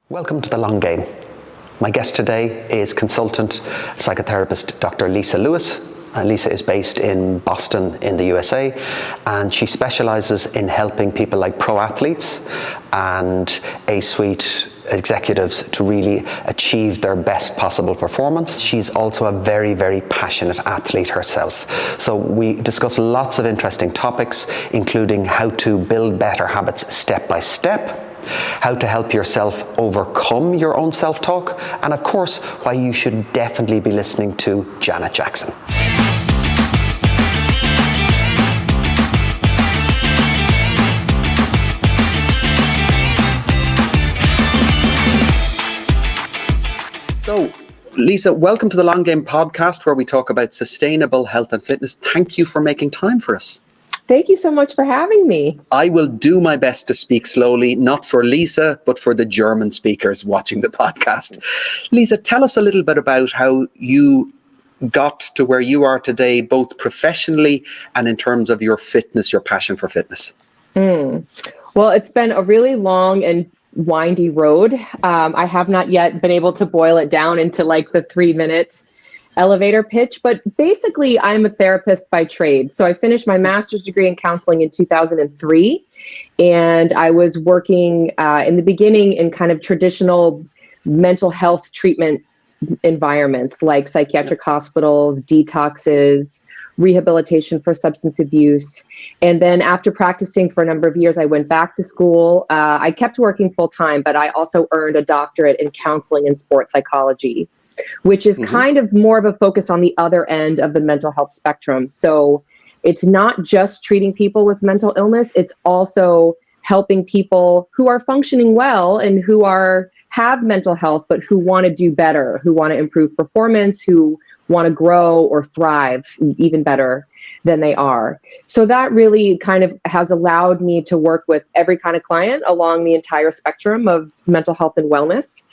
Welcome to The Long Game. My guest today is consultant psychotherapist Dr. Lisa Lewis. Lisa is based in Boston in the USA, and she specialises in helping people like pro athletes and A-suite executives to really achieve their best possible performance. She's also a very, very passionate athlete herself. So we discuss lots of interesting topics, including how to build better habits step by step, how to help yourself overcome your own self-talk, and of course, why you should definitely be listening to Janet Jackson. So, Lisa, welcome to the Long Game podcast, where we talk about sustainable health and fitness. Thank you for making time for us. Thank you so much for having me. I will do my best to speak slowly, not for Lisa, but for the German speakers watching the podcast. Lisa, tell us a little bit about how you got to where you are today, both professionally and in terms of your fitness, your passion for fitness. Well, it's been a really long and windy road. I have not yet been able to boil it down into like the 3-minute elevator pitch, but basically I'm a therapist by trade. So I finished my master's degree in counseling in 2003, and I was working in the beginning in kind of traditional mental health treatment environments like psychiatric hospitals, detoxes, rehabilitation for substance abuse. And then after practicing for a number of years, I went back to school. I kept working full time, but I also earned a doctorate in counseling and sports psychology, which is kind of more of a focus on the other end of the mental health spectrum. So it's not just treating people with mental illness, it's also helping people who are functioning well and who have mental health, but who want to do better, who want to improve performance, who want to grow or thrive even better than they are. So that really kind of has allowed me to work with every kind of client along the entire spectrum of mental health and wellness.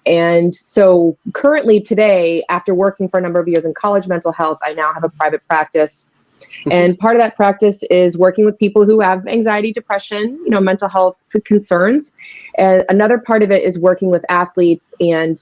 And so currently today, after working for a number of years in college mental health, I now have a private practice. And part of that practice is working with people who have anxiety, depression, mental health concerns. And another part of it is working with athletes and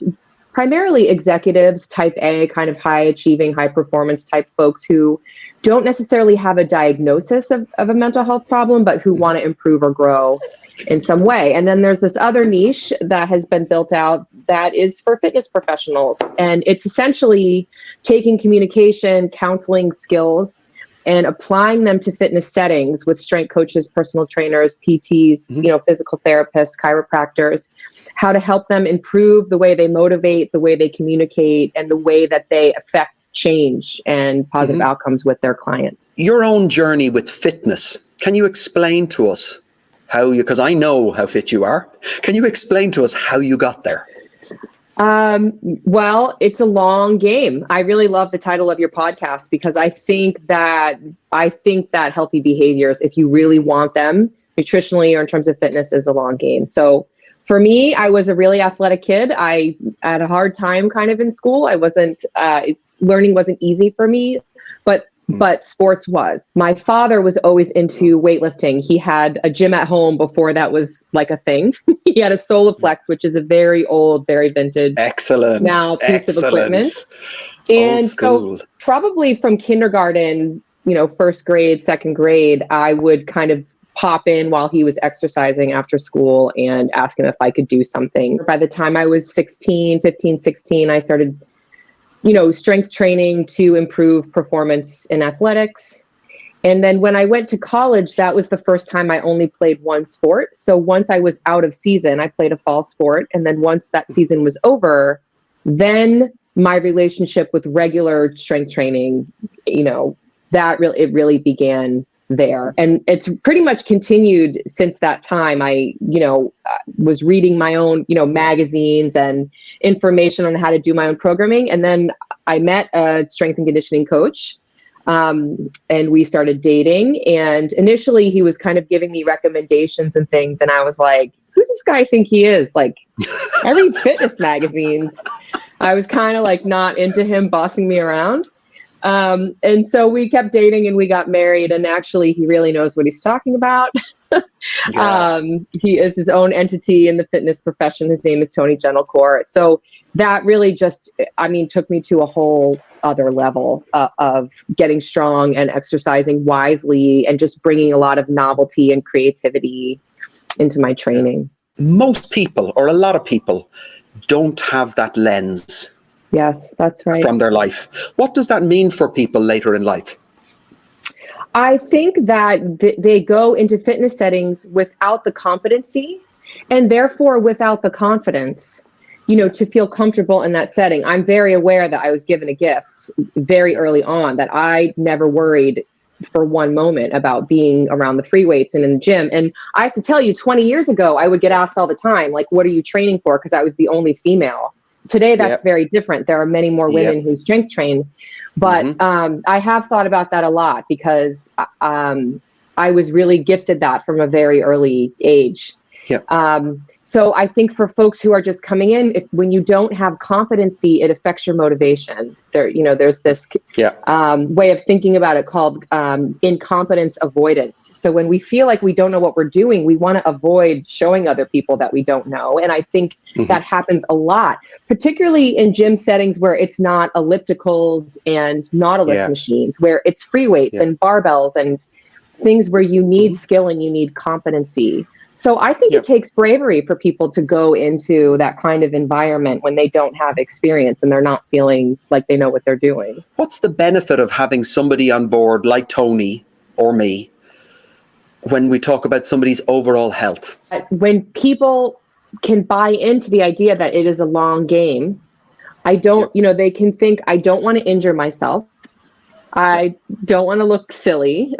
primarily executives, type A, kind of high achieving, high performance type folks who don't necessarily have a diagnosis of a mental health problem, but who want to improve or grow in some way. And then there's this other niche that has been built out that is for fitness professionals. And it's essentially taking communication, counseling skills, and applying them to fitness settings with strength coaches, personal trainers, PTs, physical therapists, chiropractors, how to help them improve the way they motivate, the way they communicate, and the way that they affect change and positive outcomes with their clients. Your own journey with fitness, can you explain to us how because I know how fit you are, can you explain to us how you got there? Well, it's a long game. I really love the title of your podcast because I think that healthy behaviors, if you really want them nutritionally or in terms of fitness, is a long game. So for me, I was a really athletic kid. I had a hard time kind of in school. Learning wasn't easy for me, but sports was. My father was always into weightlifting. He had a gym at home before that was like a thing. He had a Soloflex, which is a very old, very vintage piece of equipment. And so probably from kindergarten, first grade, second grade, I would kind of pop in while he was exercising after school and ask him if I could do something. By the time I was 15, 16, I started strength training to improve performance in athletics. And then when I went to college, that was the first time I only played one sport. So once I was out of season, I played a fall sport. And then once that season was over, then my relationship with regular strength training, it really began there. And it's pretty much continued since that time. I, was reading my own, magazines and information on how to do my own programming. And then I met a strength and conditioning coach, and we started dating. And initially he was kind of giving me recommendations and things. And I was like, who's this guy think he is? Like, I read fitness magazines. I was kind of like not into him bossing me around. And so we kept dating and we got married, and actually he really knows what he's talking about. Yeah. He is his own entity in the fitness profession. His name is Tony Gentilcore. So that really just, I mean, took me to a whole other level of getting strong and exercising wisely and just bringing a lot of novelty and creativity into my training. Most people, or a lot of people, don't have that lens. Yes, that's right. From their life. What does that mean for people later in life? I think that they go into fitness settings without the competency and therefore without the confidence, to feel comfortable in that setting. I'm very aware that I was given a gift very early on, that I never worried for one moment about being around the free weights and in the gym. And I have to tell you, 20 years ago, I would get asked all the time, like, what are you training for? Because I was the only female. Today, that's very different. There are many more women who strength train. But I have thought about that a lot because I was really gifted that from a very early age. So I think for folks who are just coming in, when you don't have competency, it affects your motivation. There's this way of thinking about it called incompetence avoidance. So when we feel like we don't know what we're doing, we want to avoid showing other people that we don't know. And I think that happens a lot, particularly in gym settings where it's not ellipticals and Nautilus machines, where it's free weights and barbells and things where you need skill and you need competency. So I think it takes bravery for people to go into that kind of environment when they don't have experience and they're not feeling like they know what they're doing. What's the benefit of having somebody on board like Tony or me when we talk about somebody's overall health? When people can buy into the idea that it is a long game, they can think, I don't want to injure myself. I don't want to look silly.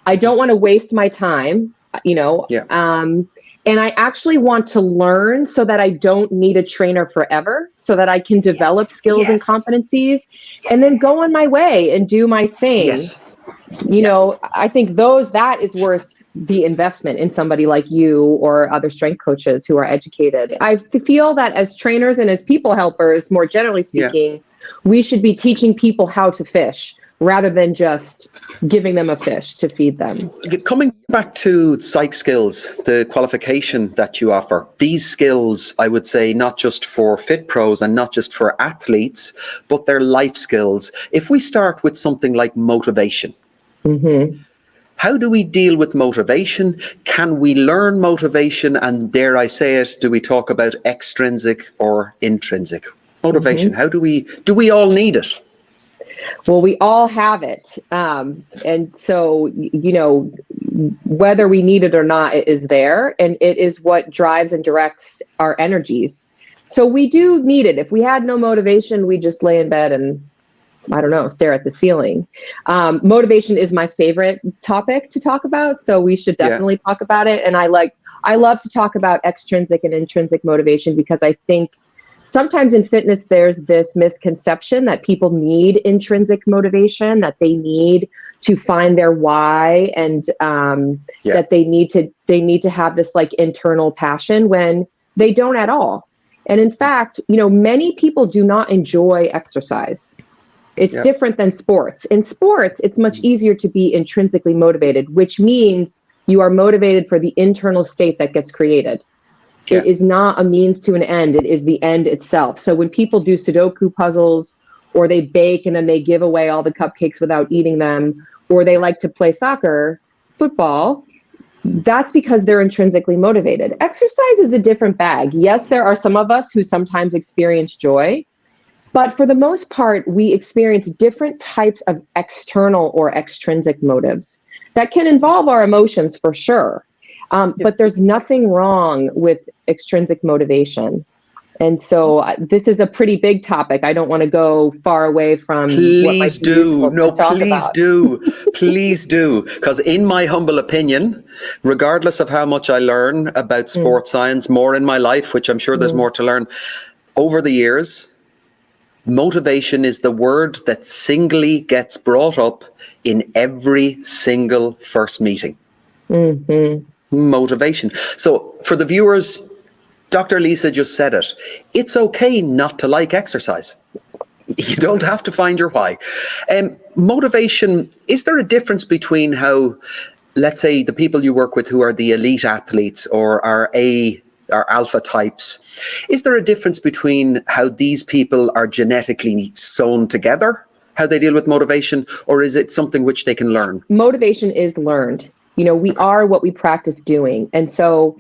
I don't want to waste my time. And I actually want to learn so that I don't need a trainer forever, so that I can develop skills and competencies and then go on my way and do my thing. I think that is worth the investment in somebody like you or other strength coaches who are educated. I feel that as trainers and as people helpers, more generally speaking, we should be teaching people how to fish rather than just giving them a fish to feed them. Coming back to psych skills, the qualification that you offer, these skills, I would say, not just for fit pros and not just for athletes, but they're life skills. If we start with something like motivation, how do we deal with motivation? Can we learn motivation? And dare I say it, do we talk about extrinsic or intrinsic motivation? How do we all need it? Well, we all have it. And so, whether we need it or not, it is there. And it is what drives and directs our energies. So we do need it. If we had no motivation, we just lay in bed and, stare at the ceiling. Motivation is my favorite topic to talk about. So we should definitely talk about it. And I love to talk about extrinsic and intrinsic motivation because I think sometimes in fitness, there's this misconception that people need intrinsic motivation, that they need to find their why, and that they need to have this like internal passion when they don't at all. And in fact, many people do not enjoy exercise. It's different than sports. In sports, it's much easier to be intrinsically motivated, which means you are motivated for the internal state that gets created. It is not a means to an end. It is the end itself. So when people do Sudoku puzzles, or they bake and then they give away all the cupcakes without eating them, or they like to play soccer, football, that's because they're intrinsically motivated. Exercise is a different bag. Yes, there are some of us who sometimes experience joy, but for the most part, we experience different types of external or extrinsic motives that can involve our emotions for sure. But there's nothing wrong with extrinsic motivation. And so this is a pretty big topic. I don't want to go far away from Please do. No, please do. Please do. Because in my humble opinion, regardless of how much I learn about sports science, more in my life, which I'm sure there's more to learn, over the years, motivation is the word that singly gets brought up in every single first meeting. Motivation. So for the viewers, Dr. Lisa just said it. It's okay not to like exercise. You don't have to find your why. Motivation, is there a difference between how let's say the people you work with who are the elite athletes or are alpha types, is there a difference between how these people are genetically sewn together, how they deal with motivation, or is it something which they can learn? Motivation is learned. We are what we practice doing. And so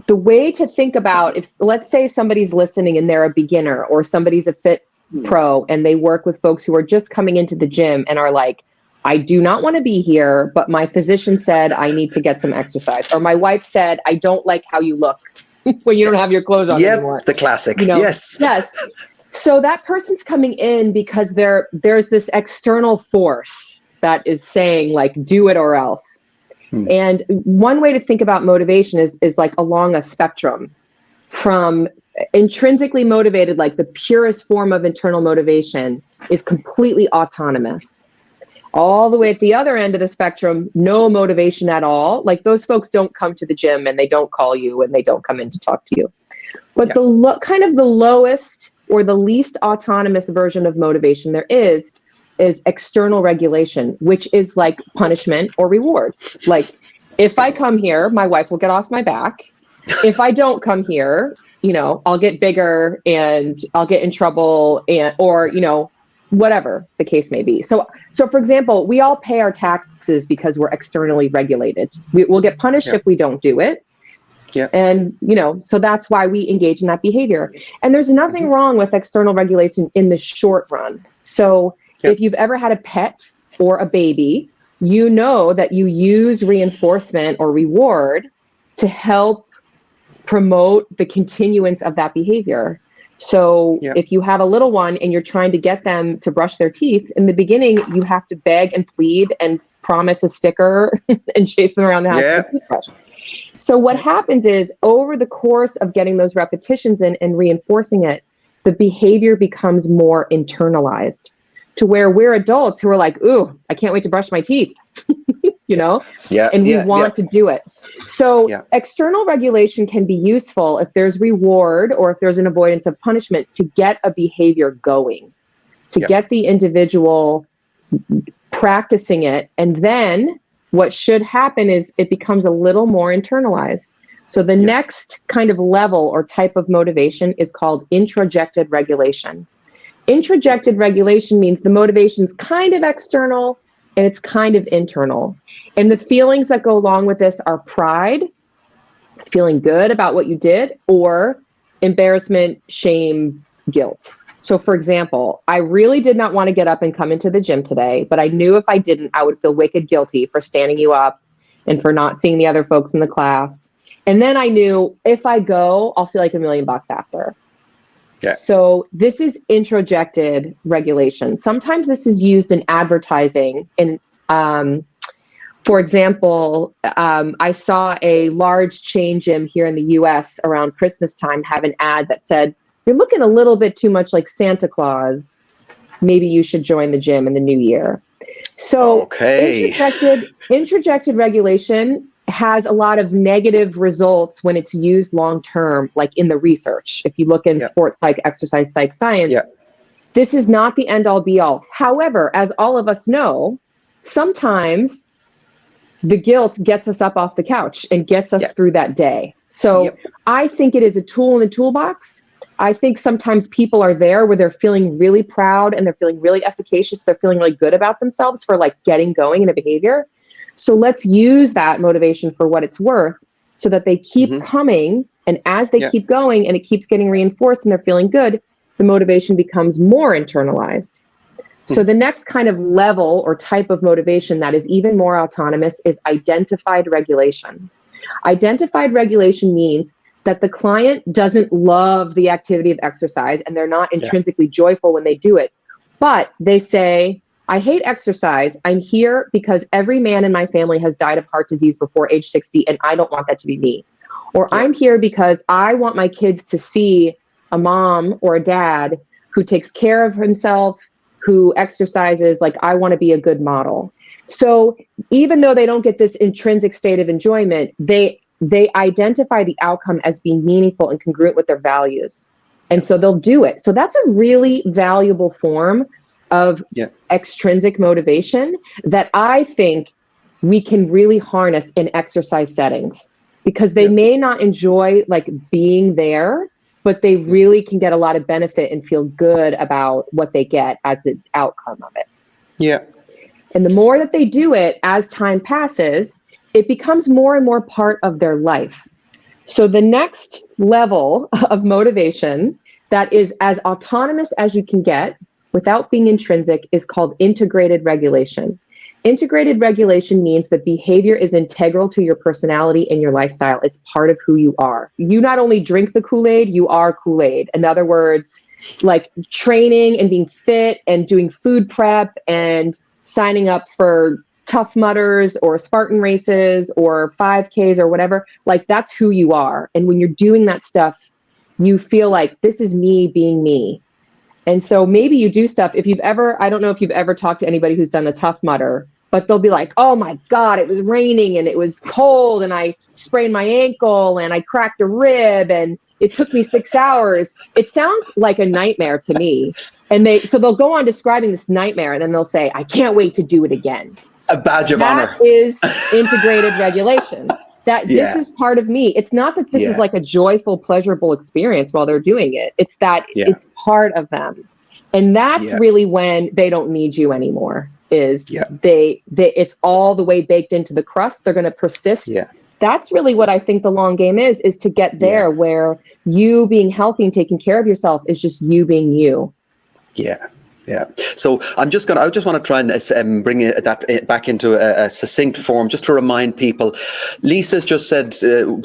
the way to think about, if let's say somebody's listening and they're a beginner, or somebody's a fit pro and they work with folks who are just coming into the gym and are like, I do not want to be here, but my physician said I need to get some exercise. Or my wife said, I don't like how you look when you don't have your clothes on anymore. The classic. Yes. So that person's coming in because there's this external force that is saying, like, do it or else. And one way to think about motivation is like along a spectrum from intrinsically motivated, like the purest form of internal motivation is completely autonomous. All the way at the other end of the spectrum, no motivation at all. Like those folks don't come to the gym and they don't call you and they don't come in to talk to you. But the kind of the lowest or the least autonomous version of motivation there is external regulation, which is like punishment or reward. Like if I come here, my wife will get off my back. If I don't come here, I'll get bigger and I'll get in trouble or whatever the case may be. So for example, we all pay our taxes because we're externally regulated. We'll get punished if we don't do it. Yeah. And, so that's why we engage in that behavior. And there's nothing wrong with external regulation in the short run. So if you've ever had a pet or a baby, you know that you use reinforcement or reward to help promote the continuance of that behavior. So if you have a little one and you're trying to get them to brush their teeth, in the beginning, you have to beg and plead and promise a sticker and chase them around the house with a toothbrush. So what happens is over the course of getting those repetitions in and reinforcing it, the behavior becomes more internalized to where we're adults who are like, ooh, I can't wait to brush my teeth, and we want to do it. So external regulation can be useful if there's reward or if there's an avoidance of punishment to get a behavior going, to get the individual practicing it. And then what should happen is it becomes a little more internalized. So the next kind of level or type of motivation is called introjected regulation. Introjected regulation means the motivation's kind of external and it's kind of internal. And the feelings that go along with this are pride, feeling good about what you did, or embarrassment, shame, guilt. So for example, I really did not want to get up and come into the gym today, but I knew if I didn't, I would feel wicked guilty for standing you up and for not seeing the other folks in the class. And then I knew if I go, I'll feel like $1 million after. So this is introjected regulation. Sometimes this is used in advertising. For example, I saw a large chain gym here in the US around Christmas time have an ad that said, you're looking a little bit too much like Santa Claus. Maybe you should join the gym in the new year. So introjected regulation has a lot of negative results when it's used long-term, like in the research. If you look in sports psych, exercise psych science, this is not the end all be all. However, as all of us know, sometimes the guilt gets us up off the couch and gets us through that day. So I think it is a tool in the toolbox. I think sometimes people are there where they're feeling really proud and they're feeling really efficacious. They're feeling really good about themselves for like getting going in a behavior. So let's use that motivation for what it's worth so that they keep coming. And as they keep going and it keeps getting reinforced and they're feeling good, the motivation becomes more internalized. So the next kind of level or type of motivation that is even more autonomous is identified regulation. Identified regulation means that the client doesn't love the activity of exercise and they're not intrinsically joyful when they do it, but they say, I hate exercise. I'm here because every man in my family has died of heart disease before age 60, and I don't want that to be me. Or I'm here because I want my kids to see a mom or a dad who takes care of himself, who exercises. Like, I want to be a good model. So even though they don't get this intrinsic state of enjoyment, they identify the outcome as being meaningful and congruent with their values. And so they'll do it. So that's a really valuable form of extrinsic motivation that I think we can really harness in exercise settings, because they may not enjoy like being there, but they really can get a lot of benefit and feel good about what they get as the outcome of it. Yeah. And the more that they do it, as time passes, it becomes more and more part of their life. So the next level of motivation that is as autonomous as you can get without being intrinsic is called integrated regulation. Integrated regulation means that behavior is integral to your personality and your lifestyle. It's part of who you are. You not only drink the Kool-Aid, you are Kool-Aid. In other words, like training and being fit and doing food prep and signing up for Tough Mudders or Spartan races or 5Ks or whatever, like that's who you are. And when you're doing that stuff, you feel like this is me being me. And so maybe you do stuff. If you've ever, I don't know if you've ever talked to anybody who's done a Tough Mudder, but they'll be like, oh my God, it was raining and it was cold and I sprained my ankle and I cracked a rib and it took me 6 hours. It sounds like a nightmare to me. And so they'll go on describing this nightmare and then they'll say, I can't wait to do it again. A badge of honor. That is integrated regulation. That this is part of me. It's not that this is like a joyful, pleasurable experience while they're doing it. It's that it's part of them. And that's really when they don't need you anymore. They it's all the way baked into the crust. They're going to persist. That's really what I think the long game is to get there where you being healthy and taking care of yourself is just you being you. Yeah. So I just want to try and bring that back into a succinct form, just to remind people. Lisa's just said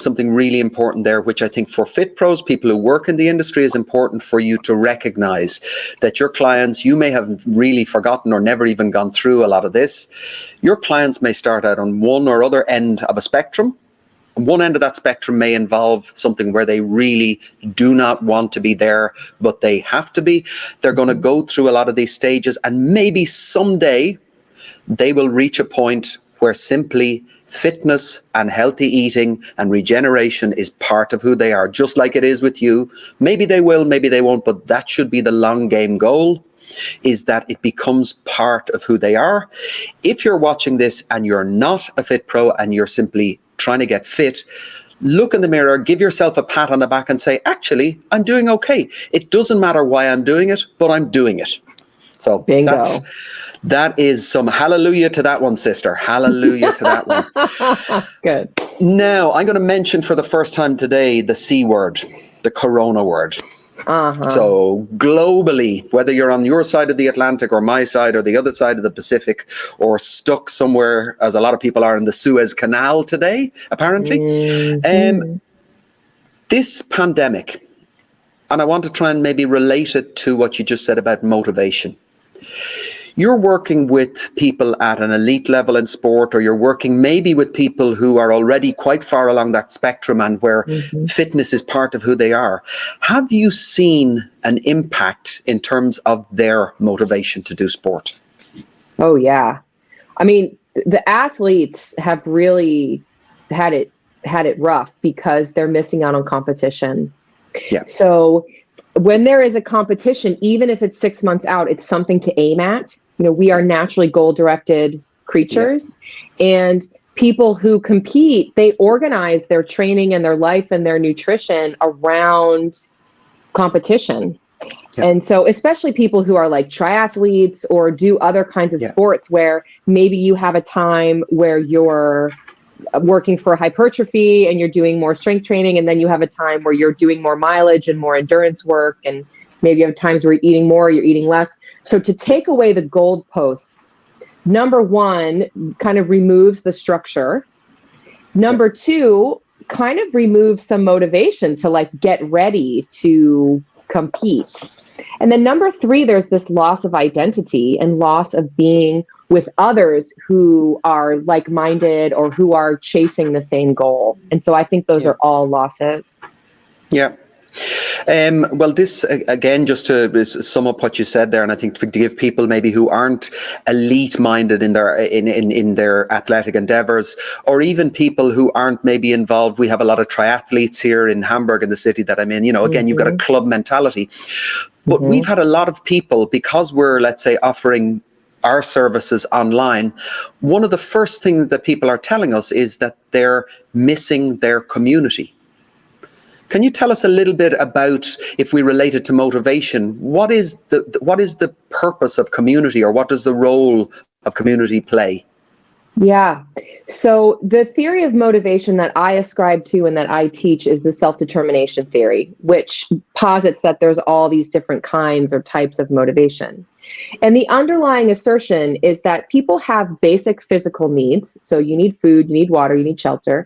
something really important there, which I think for fit pros, people who work in the industry, is important for you to recognize that your clients, you may have really forgotten or never even gone through a lot of this. Your clients may start out on one or other end of a spectrum. One end of that spectrum may involve something where they really do not want to be there, but they have to be. They're going to go through a lot of these stages, and maybe someday they will reach a point where simply fitness and healthy eating and regeneration is part of who they are, just like it is with you. Maybe they will, maybe they won't, but that should be the long game goal, is that it becomes part of who they are. If you're watching this and you're not a fit pro and you're simply trying to get fit, look in the mirror, give yourself a pat on the back and say, actually, I'm doing okay. It doesn't matter why I'm doing it, but I'm doing it. So bingo. That is some hallelujah to that one, sister. Hallelujah to that one. Good. Now, I'm going to mention for the first time today the C word, the corona word. So globally, whether you're on your side of the Atlantic or my side or the other side of the Pacific, or stuck somewhere, as a lot of people are, in the Suez Canal today, apparently, this pandemic, and I want to try and maybe relate it to what you just said about motivation. You're working with people at an elite level in sport, or you're working maybe with people who are already quite far along that spectrum and where fitness is part of who they are. Have you seen an impact in terms of their motivation to do sport? Oh, yeah. I mean, the athletes have really had it rough because they're missing out on competition. Yeah. So when there is a competition, even if it's 6 months out, it's something to aim at. You know, we are naturally goal-directed creatures, and people who compete, they organize their training and their life and their nutrition around competition. Yeah. And so especially people who are like triathletes or do other kinds of sports where maybe you have a time where you're working for hypertrophy and you're doing more strength training, and then you have a time where you're doing more mileage and more endurance work, and maybe you have times where you're eating more, you're eating less. So to take away the goalposts, number one, kind of removes the structure. Number two, kind of removes some motivation to like get ready to compete. And then number three, there's this loss of identity and loss of being with others who are like-minded or who are chasing the same goal. And so I think those are all losses. Yeah. Well, this, again, just to sum up what you said there, and I think to give people maybe who aren't elite-minded in their athletic endeavors, or even people who aren't maybe involved. We have a lot of triathletes here in Hamburg, in the city that I'm in. You know, again, you've got a club mentality. But we've had a lot of people, because we're, let's say, offering our services online, one of the first things that people are telling us is that they're missing their community. Can you tell us a little bit about, if we relate it to motivation, what is the purpose of community, or what does the role of community play? Yeah. So the theory of motivation that I ascribe to and that I teach is the self-determination theory, which posits that there's all these different kinds or types of motivation. And the underlying assertion is that people have basic physical needs. So you need food, you need water, you need shelter,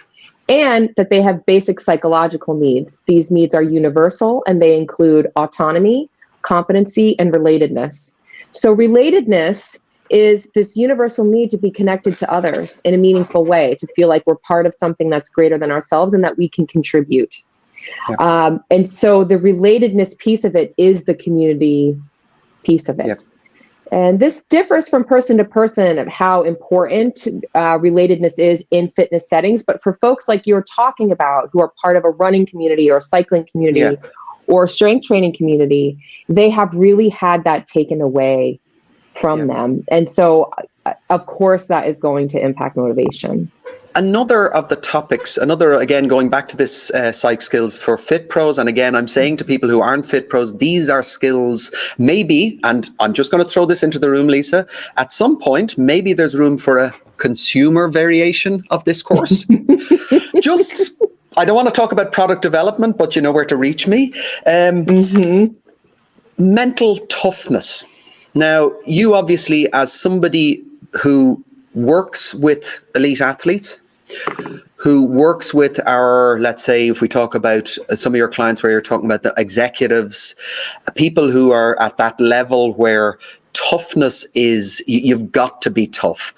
and that they have basic psychological needs. These needs are universal, and they include autonomy, competency, and relatedness. So relatedness is this universal need to be connected to others in a meaningful way, to feel like we're part of something that's greater than ourselves and that we can contribute. Yeah. And so the relatedness piece of it is the community piece of it. Yeah. And this differs from person to person of how important relatedness is in fitness settings. But for folks like you're talking about, who are part of a running community or a cycling community or strength training community, they have really had that taken away from them. And so, of course, that is going to impact motivation. Another of the topics, again, going back to this psych skills for fit pros. And again, I'm saying to people who aren't fit pros, these are skills maybe, and I'm just going to throw this into the room, Lisa, at some point, maybe there's room for a consumer variation of this course. I don't want to talk about product development, but you know where to reach me. Mental toughness. Now, you obviously, as somebody who works with elite athletes, who works with our, let's say, if we talk about some of your clients where you're talking about the executives, people who are at that level where toughness is, you've got to be tough.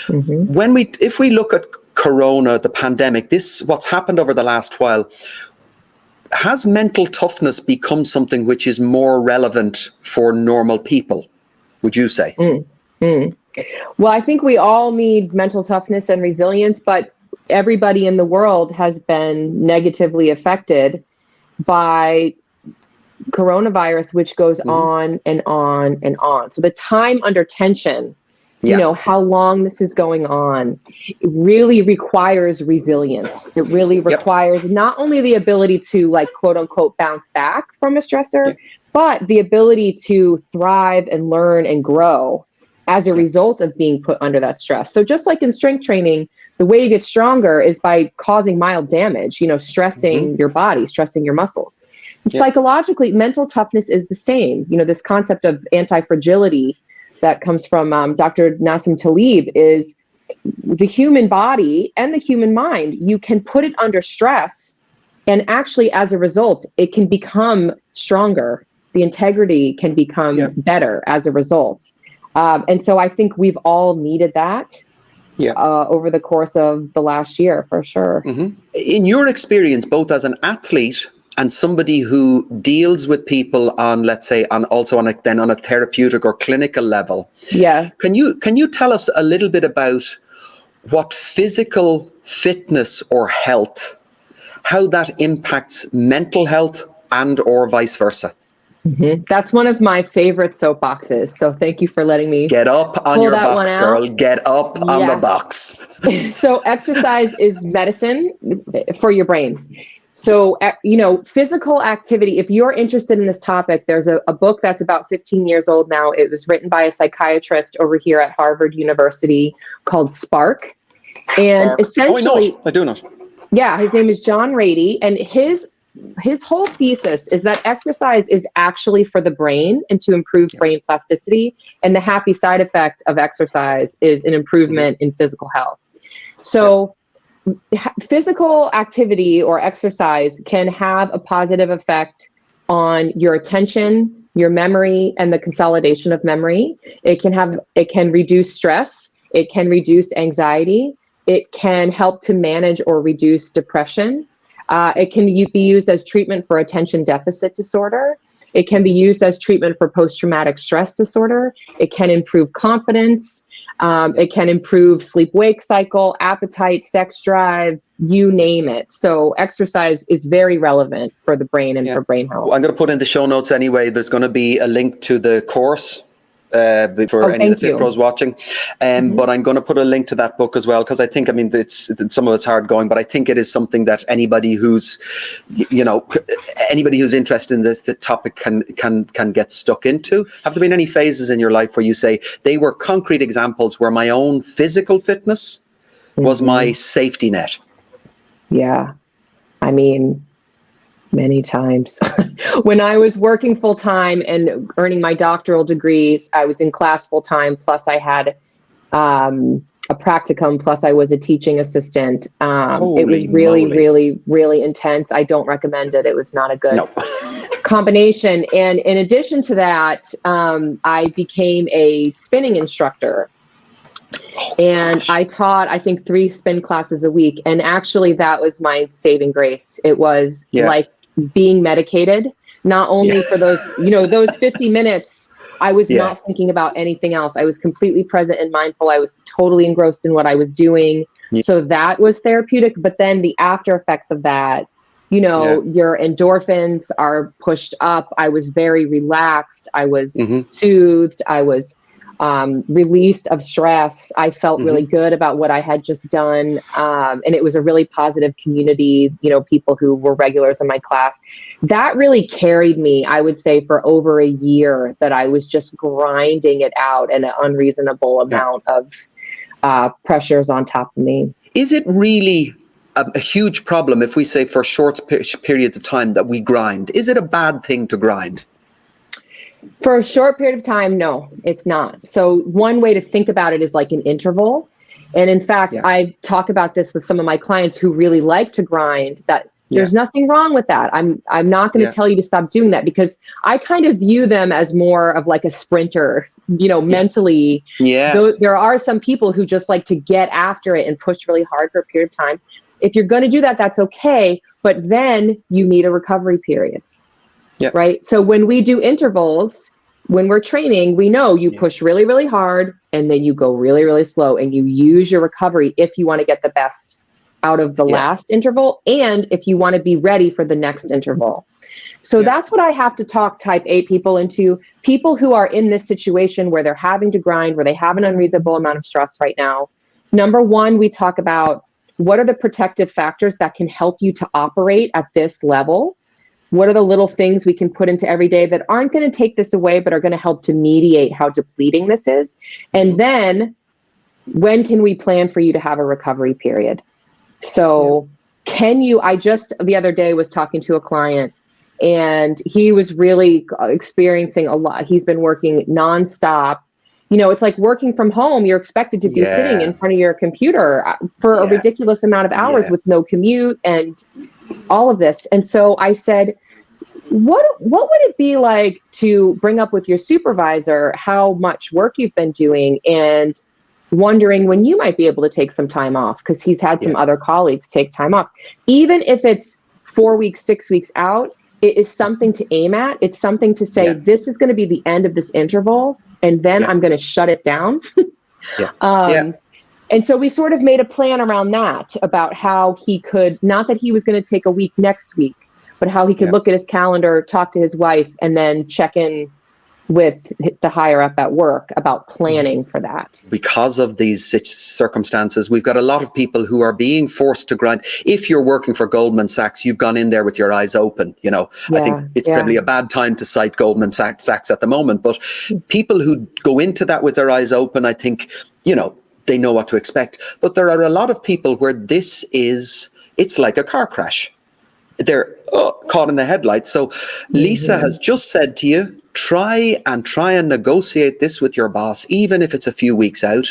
If we look at Corona, the pandemic, what's happened over the last while, has mental toughness become something which is more relevant for normal people, would you say? Well, I think we all need mental toughness and resilience, but everybody in the world has been negatively affected by coronavirus, which goes on and on and on. So the time under tension, you know, how long this is going on, it really requires resilience. It really requires not only the ability to, like, quote unquote, bounce back from a stressor, but the ability to thrive and learn and grow as a result of being put under that stress. So just like in strength training, the way you get stronger is by causing mild damage, you know, stressing your body, stressing your muscles. And psychologically, mental toughness is the same. You know, this concept of anti-fragility that comes from Dr. Nassim Taleb is the human body and the human mind. You can put it under stress, and actually, as a result, it can become stronger. The integrity can become better as a result. And so I think we've all needed that over the course of the last year, for sure. In your experience, both as an athlete and somebody who deals with people on, let's say, on a therapeutic or clinical level, can you tell us a little bit about what physical fitness or health, how that impacts mental health and or vice versa? That's one of my favorite soapboxes. So thank you for letting me get up on your box, girl. Get up on the box. So exercise is medicine for your brain. So, you know, physical activity, if you're interested in this topic, there's a book that's about 15 years old now. It was written by a psychiatrist over here at Harvard University called Spark. And essentially, I do not. Yeah, his name is John Rady, and his whole thesis is that exercise is actually for the brain and to improve brain plasticity. And the happy side effect of exercise is an improvement in physical health. So physical activity or exercise can have a positive effect on your attention, your memory, and the consolidation of memory. It can reduce stress. It can reduce anxiety. It can help to manage or reduce depression. It can be used as treatment for attention deficit disorder. It can be used as treatment for post-traumatic stress disorder. It can improve confidence. It can improve sleep-wake cycle, appetite, sex drive, you name it. So exercise is very relevant for the brain and for brain health. I'm going to put in the show notes anyway. There's going to be a link to the course for any of the Fit you. Pros watching. But I'm going to put a link to that book as well, because I think, I mean, it's some of it's hard going, but I think it is something that anybody who's, anybody who's interested in this topic can get stuck into. Have there been any phases in your life where you say they were concrete examples where my own physical fitness was my safety net? Yeah. I mean, many times. When I was working full time and earning my doctoral degrees, I was in class full time, plus I had a practicum, plus I was a teaching assistant. It was really, really, really intense. I don't recommend it. It was not a good combination. And in addition to that, I became a spinning instructor. I taught, I think, 3 spin classes a week. And actually, that was my saving grace. It was like being medicated, not only for those, those 50 minutes, I was not thinking about anything else. I was completely present and mindful. I was totally engrossed in what I was doing. So that was therapeutic. But then the after effects of that, your endorphins are pushed up. I was very relaxed. I was soothed. I was released of stress. I felt really good about what I had just done. And it was a really positive community, people who were regulars in my class. That really carried me, I would say, for over a year, that I was just grinding it out and an unreasonable amount of pressures on top of me. Is it really a huge problem if we say for short periods of time that we grind? Is it a bad thing to grind? For a short period of time, no, it's not. So one way to think about it is like an interval. And in fact, I talk about this with some of my clients who really like to grind, that there's nothing wrong with that. I'm not going to tell you to stop doing that, because I kind of view them as more of like a sprinter, mentally. Though there are some people who just like to get after it and push really hard for a period of time. If you're going to do that, that's okay. But then you need a recovery period. Right. So when we do intervals, when we're training, we know you push really, really hard, and then you go really, really slow, and you use your recovery if you want to get the best out of the last interval, and if you want to be ready for the next interval. So that's what I have to talk type A people into. People who are in this situation where they're having to grind, where they have an unreasonable amount of stress right now. Number one, we talk about what are the protective factors that can help you to operate at this level. What are the little things we can put into every day that aren't going to take this away, but are going to help to mediate how depleting this is? And then when can we plan for you to have a recovery period? So I just the other day was talking to a client, and he was really experiencing a lot. He's been working nonstop. It's like working from home. You're expected to be sitting in front of your computer for a ridiculous amount of hours with no commute and all of this. And so I said, what would it be like to bring up with your supervisor how much work you've been doing, and wondering when you might be able to take some time off? Because he's had some other colleagues take time off. Even if it's 4 weeks, 6 weeks out, it is something to aim at. It's something to say, this is going to be the end of this interval, and then I'm going to shut it down. And so we sort of made a plan around that, about how he could, not that he was going to take a week next week, but how he could look at his calendar, talk to his wife, and then check in with the higher up at work about planning for that. Because of these circumstances, we've got a lot of people who are being forced to grind. If you're working for Goldman Sachs, you've gone in there with your eyes open. I think it's probably a bad time to cite Goldman Sachs at the moment, but people who go into that with their eyes open, I think, they know what to expect. But there are a lot of people where it's like a car crash. They're caught in the headlights. So Lisa has just said to you, try and negotiate this with your boss, even if it's a few weeks out,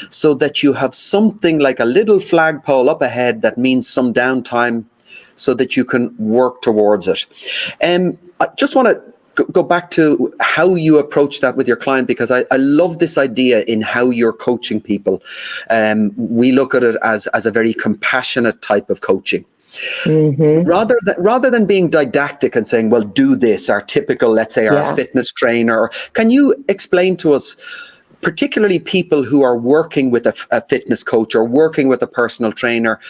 so that you have something like a little flagpole up ahead that means some downtime, so that you can work towards it. I just want to go back to how you approach that with your client, because I love this idea in how you're coaching people. We look at it as a very compassionate type of coaching. Rather than being didactic and saying, well, do this, our typical, let's say, our fitness trainer. Can you explain to us, particularly people who are working with a fitness coach or working with a personal trainer,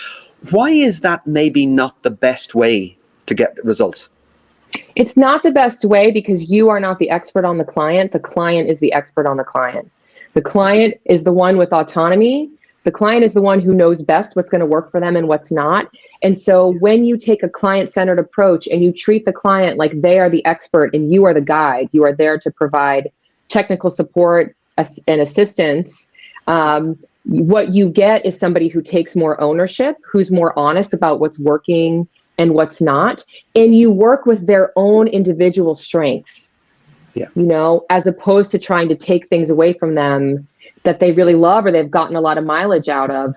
why is that maybe not the best way to get results? It's not the best way because you are not the expert on the client. The client is the expert on the client. The client is the one with autonomy. The client is the one who knows best what's going to work for them and what's not. And so when you take a client-centered approach and you treat the client like they are the expert and you are the guide, you are there to provide technical support and assistance, what you get is somebody who takes more ownership, who's more honest about what's working and what's not. And you work with their own individual strengths, as opposed to trying to take things away from them that they really love or they've gotten a lot of mileage out of,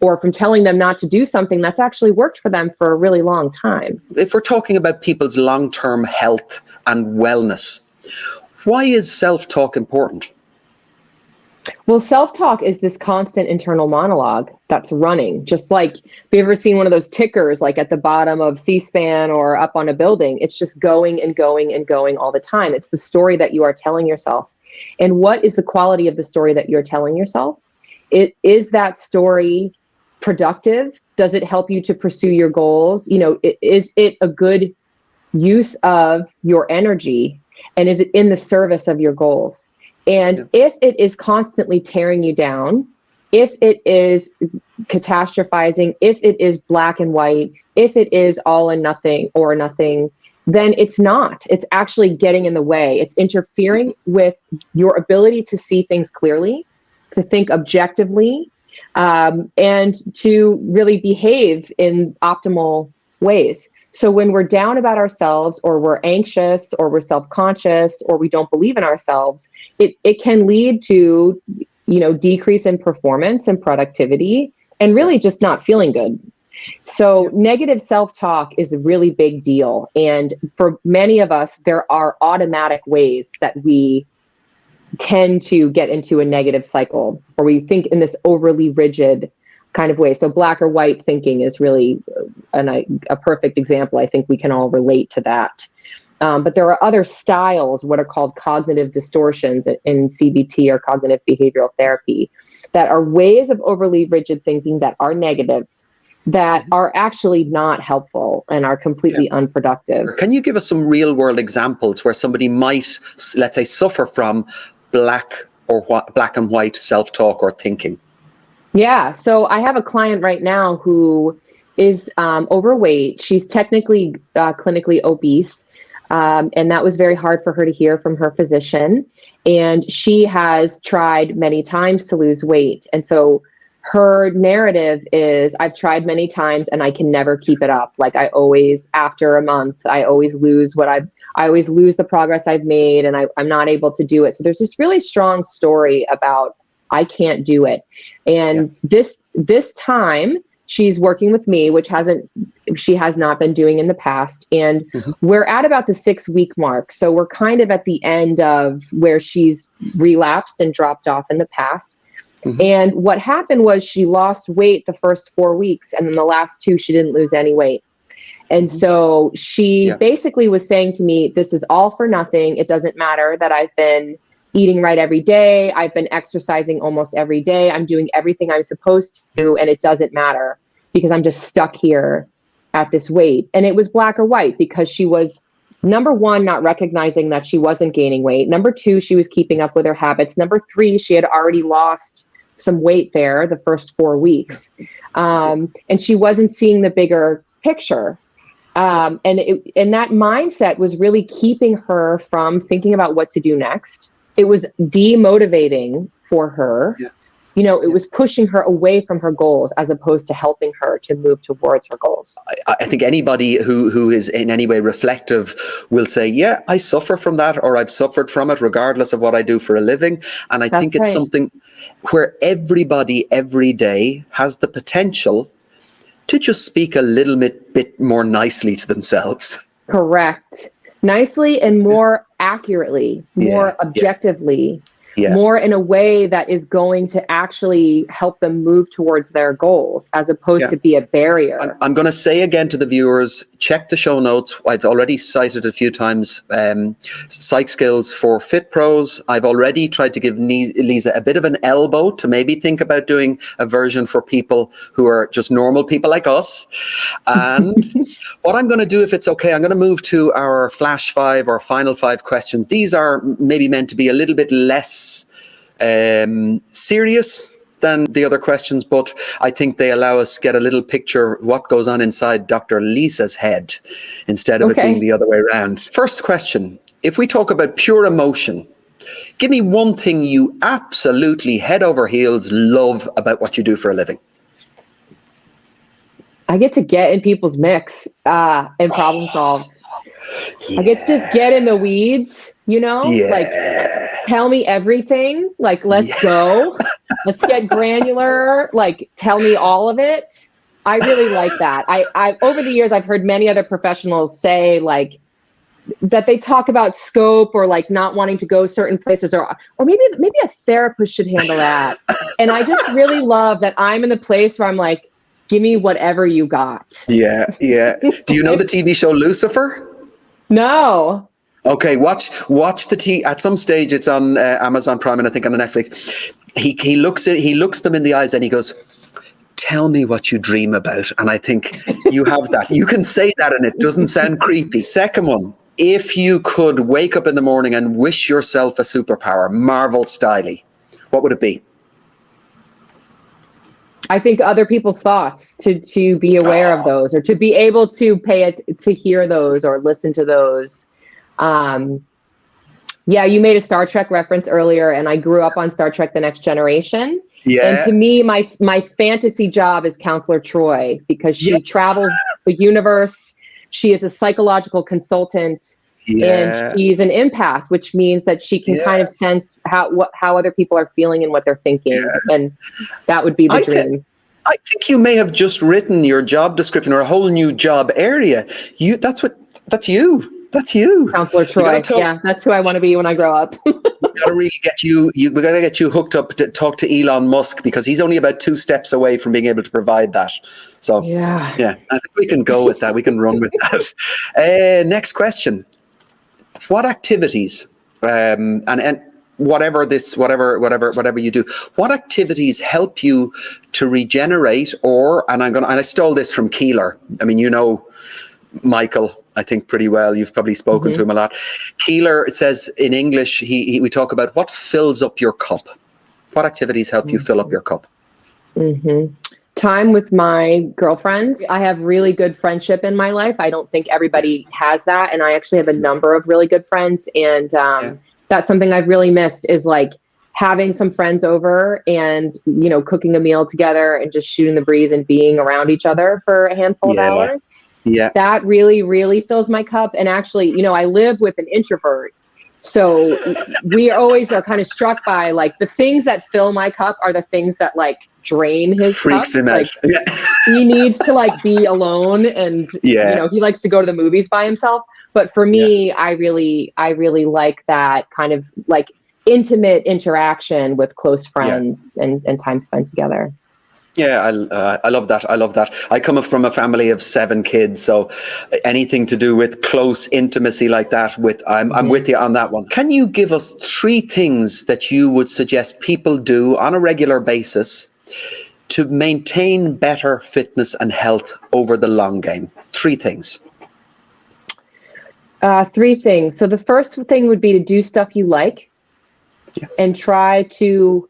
or from telling them not to do something that's actually worked for them for a really long time. If we're talking about people's long-term health and wellness, why is self-talk important? Well, self-talk is this constant internal monologue that's running. Just like, have you ever seen one of those tickers like at the bottom of C-SPAN or up on a building? It's just going and going and going all the time. It's the story that you are telling yourself. And what is the quality of the story that you're telling yourself? Is that story productive? Does it help you to pursue your goals? Is it a good use of your energy? And is it in the service of your goals? And if it is constantly tearing you down, if it is catastrophizing, if it is black and white, if it is all and nothing or nothing, then it's not. It's actually getting in the way. It's interfering with your ability to see things clearly, to think objectively, and to really behave in optimal ways. So when we're down about ourselves or we're anxious or we're self-conscious or we don't believe in ourselves, it can lead to, decrease in performance and productivity and really just not feeling good. So negative self-talk is a really big deal. And for many of us, there are automatic ways that we tend to get into a negative cycle, or we think in this overly rigid kind of way. So black or white thinking is really a perfect example. I think we can all relate to that. But there are other styles, what are called cognitive distortions in CBT or cognitive behavioral therapy, that are ways of overly rigid thinking that are negative, that are actually not helpful and are completely unproductive. Can you give us some real world examples where somebody might, let's say, suffer from black and white self-talk or thinking? Yeah. So I have a client right now who is overweight. She's technically clinically obese. And that was very hard for her to hear from her physician. And she has tried many times to lose weight. And so her narrative is, I've tried many times and I can never keep it up. Like after a month, I always lose I always lose the progress I've made and I'm not able to do it. So there's this really strong story about I can't do it. And this time she's working with me, which she has not been doing in the past. And we're at about the 6-week mark. So we're kind of at the end of where she's relapsed and dropped off in the past. And what happened was she lost weight the first 4 weeks. And then the last 2, she didn't lose any weight. And so she basically was saying to me, this is all for nothing. It doesn't matter that I've been eating right every day. I've been exercising almost every day. I'm doing everything I'm supposed to, and it doesn't matter because I'm just stuck here at this weight. And it was black or white because she was, number one, not recognizing that she wasn't gaining weight. Number 2, she was keeping up with her habits. Number 3, she had already lost some weight there the first 4 weeks. And she wasn't seeing the bigger picture. And that mindset was really keeping her from thinking about what to do next. It was demotivating for her. It was pushing her away from her goals as opposed to helping her to move towards her goals. I think anybody who is in any way reflective will say, yeah, I suffer from that, or I've suffered from it regardless of what I do for a living. And I think it's something where everybody every day has the potential to just speak a little bit more nicely to themselves. Correct. Nicely and more accurately, more objectively. more in a way that is going to actually help them move towards their goals, as opposed to be a barrier. I'm going to say again to the viewers, check the show notes. I've already cited a few times Psych Skills for Fit Pros. I've already tried to give Lisa a bit of an elbow to maybe think about doing a version for people who are just normal people like us. And what I'm going to do, if it's okay, I'm going to move to our flash 5 or final 5 questions. These are maybe meant to be a little bit less serious than the other questions, but I think they allow us to get a little picture of what goes on inside Dr. Lisa's head instead of it being the other way around. First question, if we talk about pure emotion, give me one thing you absolutely head over heels love about what you do for a living. I get to get in people's mix and problem solve. I get to just get in the weeds, like tell me everything, like let's go, let's get granular, like tell me all of it. I really like that. I over the years, I've heard many other professionals say like that they talk about scope or like not wanting to go certain places, or maybe a therapist should handle that. And I just really love that I'm in the place where I'm like, give me whatever you got. Yeah. Do you know the TV show Lucifer? No. Okay, watch the at some stage it's on Amazon Prime and I think on Netflix. He looks them in the eyes and he goes, "Tell me what you dream about." And I think you have that. You can say that and it doesn't sound creepy. Second one, if you could wake up in the morning and wish yourself a superpower, Marvel styley, what would it be? I think other people's thoughts, to be aware of those, or to be able to to hear those or listen to those. You made a Star Trek reference earlier, and I grew up on Star Trek: The Next Generation. Yeah. And to me, my fantasy job is Counselor Troy, because she travels the universe. She is a psychological consultant. And she's an empath, which means that she can kind of sense how other people are feeling and what they're thinking. And that would be the dream. I think you may have just written your job description or a whole new job area. That's you. That's you. Counselor Troy. That's who I want to be when I grow up. We gotta get you hooked up to talk to Elon Musk, because he's only about 2 steps away from being able to provide that. So I think we can go with that. We can run with that. Next question. What activities, and whatever you do, what activities help you to regenerate? And I stole this from Keeler. I mean, Michael, I think pretty well. You've probably spoken to him a lot. Keeler, it says in English, we talk about what fills up your cup. What activities help you fill up your cup? Time with my girlfriends. I have really good friendship in my life. I don't think everybody has that. And I actually have a number of really good friends. And that's something I've really missed, is like having some friends over and, cooking a meal together and just shooting the breeze and being around each other for a handful of hours. Yeah. That really, really fills my cup. And actually, I live with an introvert. So we always are kind of struck by like the things that fill my cup are the things that like drain his freaks cup. Him out. He needs to like be alone, and he likes to go to the movies by himself. But for me, I really like that kind of like intimate interaction with close friends and time spent together. Yeah, I love that. I love that. I come from a family of 7 kids, so anything to do with close intimacy like that, I'm with you on that one. Can you give us 3 things that you would suggest people do on a regular basis to maintain better fitness and health over the long game? 3 things. 3 things. So the first thing would be to do stuff you like and try to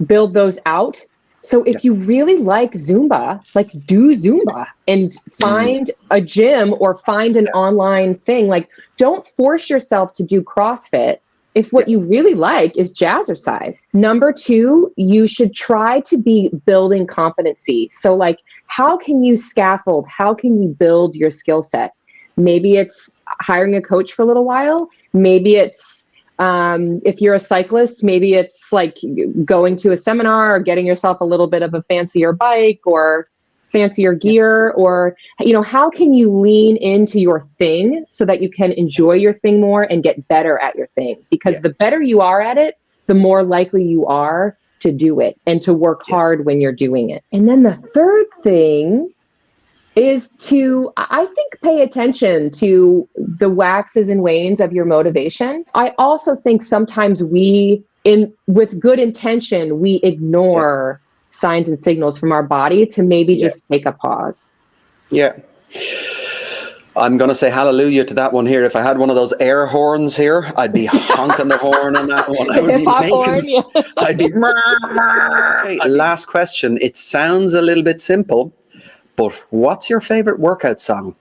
build those out. So if you really like Zumba, like do Zumba and find a gym or find an online thing. Like don't force yourself to do CrossFit if what you really like is jazzercise. Number 2, you should try to be building competency. So like, how can you scaffold? How can you build your skill set? Maybe it's hiring a coach for a little while. Maybe it's if you're a cyclist, maybe it's like going to a seminar or getting yourself a little bit of a fancier bike or fancier gear, or, how can you lean into your thing so that you can enjoy your thing more and get better at your thing? Because the better you are at it, the more likely you are to do it and to work hard when you're doing it. And then the third thing is to, I think, pay attention to the waxes and wanes of your motivation. I also think sometimes with good intention, we ignore signs and signals from our body to maybe just take a pause. Yeah. I'm going to say hallelujah to that one here. If I had one of those air horns here, I'd be honking the horn on that one. I'd be Okay, last question. It sounds a little bit simple, but what's your favorite workout song?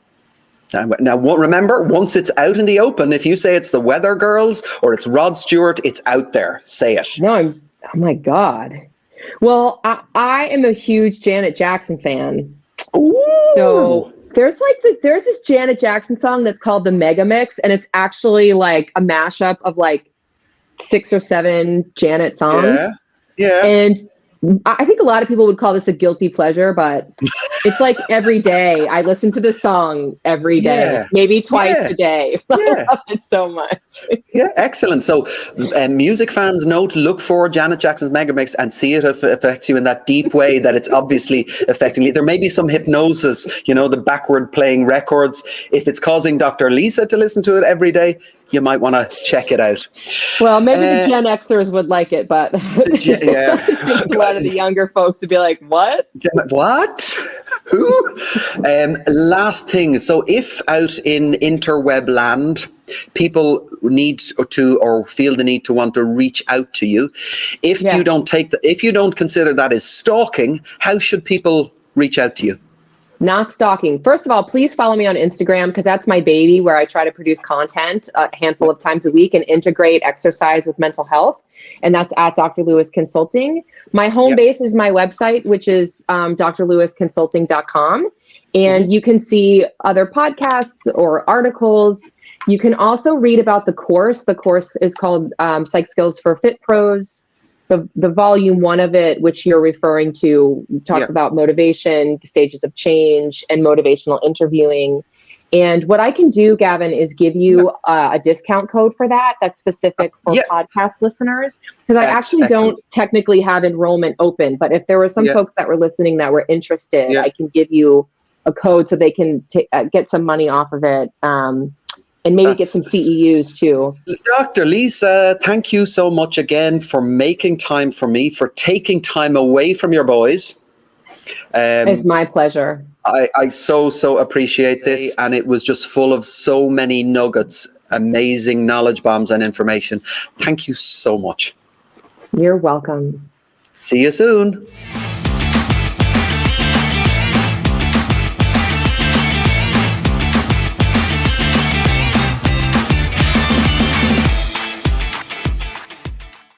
Now, remember, once it's out in the open, if you say it's the Weather Girls or it's Rod Stewart, it's out there. Say it. No, oh my God. Well, I am a huge Janet Jackson fan. Ooh. So there's this Janet Jackson song that's called the Mega Mix, and it's actually like a mashup of like 6 or 7 Janet songs. Yeah. And I think a lot of people would call this a guilty pleasure, but it's like every day. I listen to this song every day, maybe twice a day. I love it so much. Yeah, excellent. So music fans know to look for Janet Jackson's Mega Mix and see it affects you in that deep way that it's obviously affecting you. There may be some hypnosis, the backward playing records. If it's causing Dr. Lisa to listen to it every day, you might want to check it out. Well, maybe the Gen Xers would like it, but a lot of the younger folks would be like, what? What? Who? Last thing. So if out in interweb land, people need to or feel the need to want to reach out to you, if you don't consider that as stalking, how should people reach out to you? Not stalking. First of all, please follow me on Instagram, because that's my baby, where I try to produce content a handful of times a week and integrate exercise with mental health. And that's at Dr. Lewis Consulting. My home base is my website, which is drlewisconsulting.com. And you can see other podcasts or articles. You can also read about the course. The course is called Psych Skills for Fit Pros. The volume 1 of it, which you're referring to, talks about motivation, the stages of change, and motivational interviewing. And what I can do, Gavin, is give you a discount code for that. That's specific for podcast listeners, because I actually don't technically have enrollment open. But if there were some folks that were listening that were interested, I can give you a code so they can get some money off of it. And maybe get some CEUs too. Dr. Lisa, thank you so much again for making time for me, for taking time away from your boys. It's my pleasure. I so appreciate this. And it was just full of so many nuggets, amazing knowledge bombs and information. Thank you so much. You're welcome. See you soon.